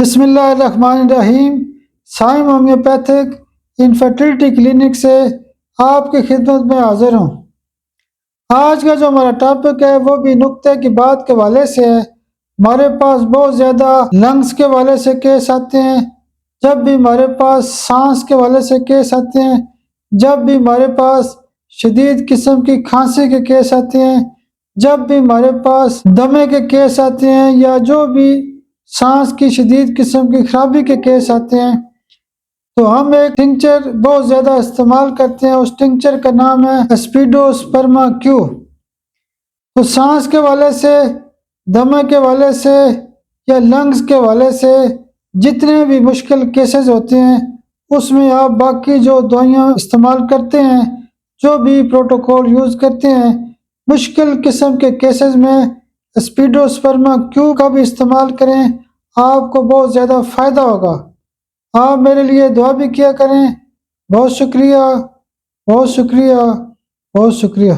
بسم اللہ الرحمن الرحیم۔ سائم ہومیوپیتھک انفرٹیلٹی کلینک سے آپ کی خدمت میں حاضر ہوں۔ آج کا جو ہمارا ٹاپک ہے وہ بھی نقطے کی بات کے حوالے سے ہے۔ ہمارے پاس بہت زیادہ لنگز کے حوالے سے کیس آتے ہیں، جب بھی ہمارے پاس سانس کے حوالے سے کیس آتے ہیں، جب بھی ہمارے پاس شدید قسم کی کھانسی کے کیس آتے ہیں، جب بھی ہمارے پاس دمے کے کیس آتے ہیں، یا جو بھی سانس کی شدید قسم کی خرابی کے کیس آتے ہیں، تو ہم ایک ٹنکچر بہت زیادہ استعمال کرتے ہیں۔ اس ٹنکچر کا نام ہے اسپیڈوسپرما کیو۔ تو سانس کے حوالے سے، دمے کے حوالے سے یا لنگز کے حوالے سے جتنے بھی مشکل کیسز ہوتے ہیں، اس میں آپ باقی جو دوائیاں استعمال کرتے ہیں، جو بھی پروٹوکول یوز کرتے ہیں، مشکل قسم کے کیسز میں اسپیڈوسپرما کیو کا بھی استعمال کریں، آپ کو بہت زیادہ فائدہ ہوگا۔ آپ میرے لیے دعا بھی کیا کریں۔ بہت شکریہ، بہت شکریہ، بہت شکریہ۔